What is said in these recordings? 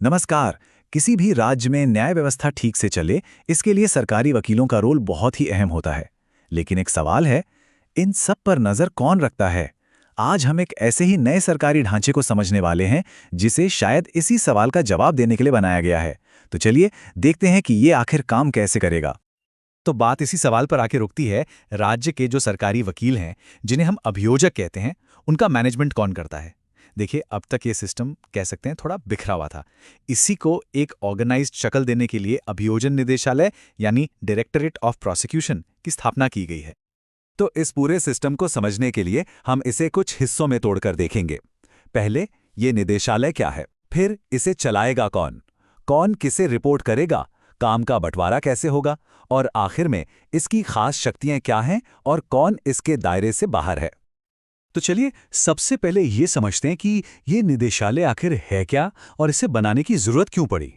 नमस्कार। किसी भी राज्य में न्याय व्यवस्था ठीक से चले, इसके लिए सरकारी वकीलों का रोल बहुत ही अहम होता है। लेकिन एक सवाल है, इन सब पर नजर कौन रखता है? आज हम एक ऐसे ही नए सरकारी ढांचे को समझने वाले हैं, जिसे शायद इसी सवाल का जवाब देने के लिए बनाया गया है। तो चलिए देखते हैं कि ये आखिर काम कैसे करेगा। तो बात इसी सवाल पर आके रुकती है। राज्य के जो सरकारी वकील हैं, जिन्हें हम अभियोजक कहते हैं, उनका मैनेजमेंट कौन करता है? देखिए, अब तक ये सिस्टम कह सकते हैं थोड़ा बिखरा हुआ था। इसी को एक ऑर्गेनाइज्ड शक्ल देने के लिए अभियोजन निदेशालय यानी डायरेक्टरेट ऑफ प्रोसिक्यूशन की स्थापना की गई है। तो इस पूरे सिस्टम को समझने के लिए हम इसे कुछ हिस्सों में तोड़कर देखेंगे। पहले, ये निदेशालय क्या है? फिर इसे चलाएगा कौन? कौन किसे रिपोर्ट करेगा? काम का बंटवारा कैसे होगा? और आखिर में इसकी खास शक्तियां क्या हैं और कौन इसके दायरे से बाहर है? तो चलिए सबसे पहले ये समझते हैं कि ये निदेशालय आखिर है क्या और इसे बनाने की जरूरत क्यों पड़ी।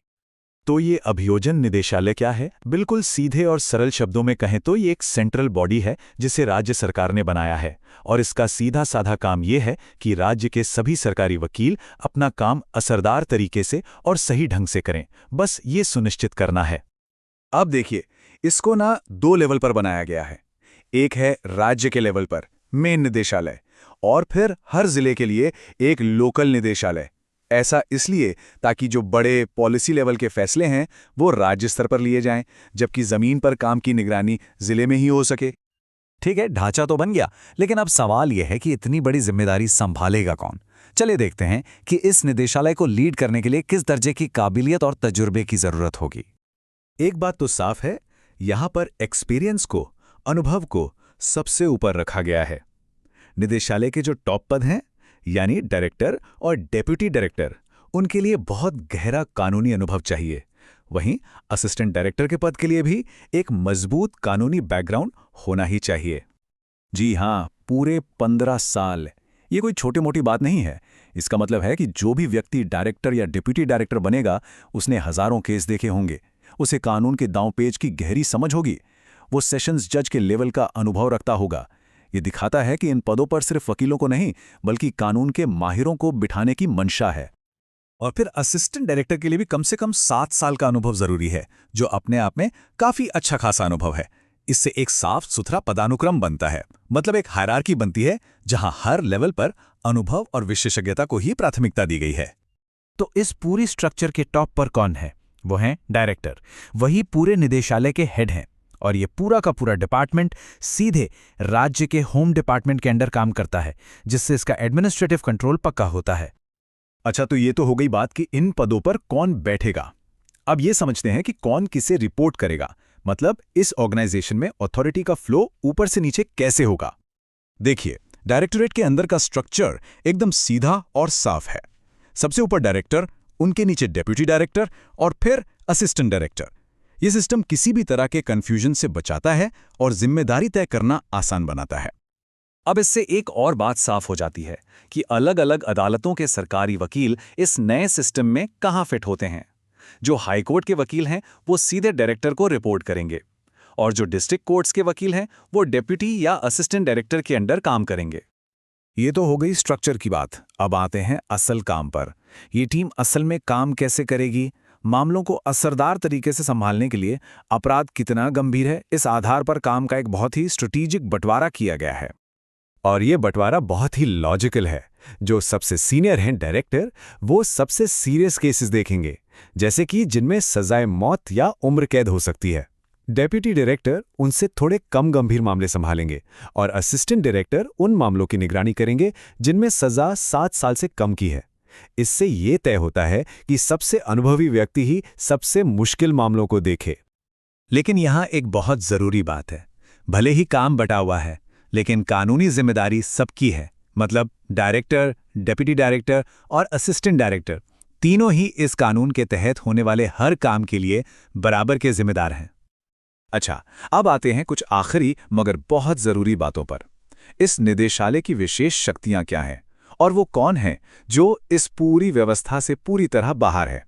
तो ये अभियोजन निदेशालय क्या है? बिल्कुल सीधे और सरल शब्दों में कहें तो ये एक सेंट्रल बॉडी है जिसे राज्य सरकार ने बनाया है, और इसका सीधा साधा काम ये है कि राज्य के सभी सरकारी वकील अपना काम असरदार तरीके से और सही ढंग से करें। बस ये सुनिश्चित करना है। अब देखिए, इसको ना दो लेवल पर बनाया गया है। एक है राज्य के लेवल पर मेन निदेशालय, और फिर हर जिले के लिए एक लोकल निदेशालय। ऐसा इसलिए ताकि जो बड़े पॉलिसी लेवल के फैसले हैं वो राज्य स्तर पर लिए जाएं, जबकि जमीन पर काम की निगरानी जिले में ही हो सके। ठीक है, ढांचा तो बन गया, लेकिन अब सवाल यह है कि इतनी बड़ी जिम्मेदारी संभालेगा कौन। चलिए देखते हैं कि इस निदेशालय को लीड करने के लिए किस दर्जे की काबिलियत और तजुर्बे की जरूरत होगी। एक बात तो साफ है, यहां पर एक्सपीरियंस को, अनुभव को सबसे ऊपर रखा गया है। निदेशालय के जो टॉप पद हैं, यानी डायरेक्टर और डेप्यूटी डायरेक्टर, उनके लिए बहुत गहरा कानूनी अनुभव चाहिए। वहीं असिस्टेंट डायरेक्टर के पद के लिए भी एक मजबूत कानूनी बैकग्राउंड होना ही चाहिए। जी हाँ, पूरे 15 साल। ये कोई छोटी मोटी बात नहीं है। इसका मतलब है कि जो भी व्यक्ति डायरेक्टर या डिप्यूटी डायरेक्टर बनेगा, उसने हजारों केस देखे होंगे, उसे कानून के दांव पेच की गहरी समझ होगी, वो सेशंस जज के लेवल का अनुभव रखता होगा। ये दिखाता है कि इन पदों पर सिर्फ वकीलों को नहीं, बल्कि कानून के माहिरों को बिठाने की मंशा है। और फिर असिस्टेंट डायरेक्टर के लिए भी कम से कम 7 साल का अनुभव जरूरी है, जो अपने आप में काफी अच्छा खासा अनुभव है। इससे एक साफ सुथरा पदानुक्रम बनता है, मतलब एक हायरार्की बनती है जहां हर लेवल पर अनुभव और विशेषज्ञता को ही प्राथमिकता दी गई है। तो इस पूरी स्ट्रक्चर के टॉप पर कौन है? वो हैं डायरेक्टर। वही पूरे निदेशालय के हेड हैं, और ये पूरा का पूरा डिपार्टमेंट सीधे राज्य के होम डिपार्टमेंट के अंडर काम करता है, जिससे इसका एडमिनिस्ट्रेटिव कंट्रोल पक्का होता है। अच्छा, तो ये तो हो गई बात कि इन पदों पर कौन बैठेगा। अब ये समझते हैं कि कौन किसे रिपोर्ट करेगा, मतलब इस ऑर्गेनाइजेशन में अथॉरिटी का फ्लो ऊपर से नीचे कैसे होगा। देखिए, डायरेक्टोरेट के अंदर का स्ट्रक्चर एकदम सीधा और साफ है। सबसे ऊपर डायरेक्टर, उनके नीचे डेप्यूटी डायरेक्टर और फिर असिस्टेंट डायरेक्टर। यह सिस्टम किसी भी तरह के कंफ्यूजन से बचाता है और जिम्मेदारी तय करना आसान बनाता है। अब इससे एक और बात साफ हो जाती है कि अलग अलग अदालतों के सरकारी वकील इस नए सिस्टम में कहाँ फिट होते हैं। जो हाईकोर्ट के वकील हैं वो सीधे डायरेक्टर को रिपोर्ट करेंगे, और जो डिस्ट्रिक्ट कोर्ट्स के वकील हैं वो डेप्यूटी या असिस्टेंट डायरेक्टर के अंडर काम करेंगे। ये तो हो गई स्ट्रक्चर की बात। अब आते हैं असल काम पर। ये टीम असल में काम कैसे करेगी? मामलों को असरदार तरीके से संभालने के लिए अपराध कितना गंभीर है, इस आधार पर काम का एक बहुत ही स्ट्रेटेजिक बंटवारा किया गया है। और ये बंटवारा बहुत ही लॉजिकल है। जो सबसे सीनियर हैं डायरेक्टर, वो सबसे सीरियस केसेस देखेंगे, जैसे कि जिनमें सजाए मौत या उम्र कैद हो सकती है। डेप्यूटी डायरेक्टर उनसे थोड़े कम गंभीर मामले संभालेंगे, और असिस्टेंट डायरेक्टर उन मामलों की निगरानी करेंगे जिनमें सजा 7 साल से कम की है। इससे ये तय होता है कि सबसे अनुभवी व्यक्ति ही सबसे मुश्किल मामलों को देखे। लेकिन यहाँ एक बहुत जरूरी बात है। भले ही काम बटा हुआ है, लेकिन कानूनी जिम्मेदारी सबकी है। मतलब डायरेक्टर, डेप्यूटी डायरेक्टर और असिस्टेंट डायरेक्टर तीनों ही इस कानून के तहत होने वाले हर काम के लिए बराबर के जिम्मेदार हैं। अच्छा, अब आते हैं कुछ आखिरी मगर बहुत जरूरी बातों पर। इस निदेशालय की विशेष शक्तियां क्या हैं, और वो कौन हैं जो इस पूरी व्यवस्था से पूरी तरह बाहर है?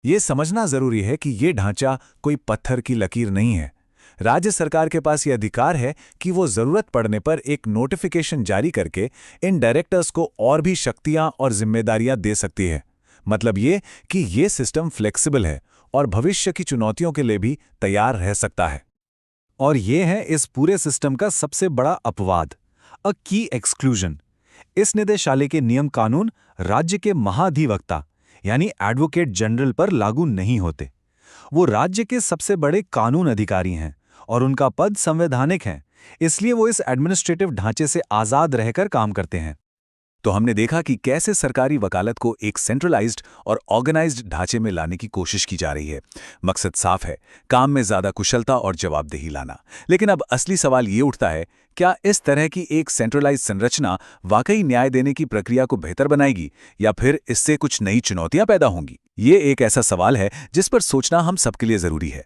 ये समझना जरूरी है कि ये ढांचा कोई पत्थर की लकीर नहीं है। राज्य सरकार के पास ये अधिकार है कि वो जरूरत पड़ने पर एक नोटिफिकेशन जारी करके इन डायरेक्टर्स को और भी शक्तियां और जिम्मेदारियां दे सकती है। मतलब ये कि ये सिस्टम फ्लेक्सिबल है और भविष्य की चुनौतियों के लिए भी तैयार रह सकता है। और ये है इस पूरे सिस्टम का सबसे बड़ा अपवाद, अ की एक्सक्लूजन। इस निदेशालय के नियम कानून राज्य के महाधिवक्ता यानी एडवोकेट जनरल पर लागू नहीं होते। वो राज्य के सबसे बड़े कानून अधिकारी हैं और उनका पद संवैधानिक है, इसलिए वो इस एडमिनिस्ट्रेटिव ढांचे से आजाद रहकर काम करते हैं। तो हमने देखा कि कैसे सरकारी वकालत को एक सेंट्रलाइज्ड और ऑर्गेनाइज्ड ढांचे में लाने की कोशिश की जा रही है। मकसद साफ है, काम में ज्यादा कुशलता और जवाबदेही लाना। लेकिन अब असली सवाल ये उठता है, क्या इस तरह की एक सेंट्रलाइज्ड संरचना वाकई न्याय देने की प्रक्रिया को बेहतर बनाएगी या फिर इससे कुछ नई चुनौतियां पैदा होंगी? ये एक ऐसा सवाल है जिस पर सोचना हम सबके लिए जरूरी है।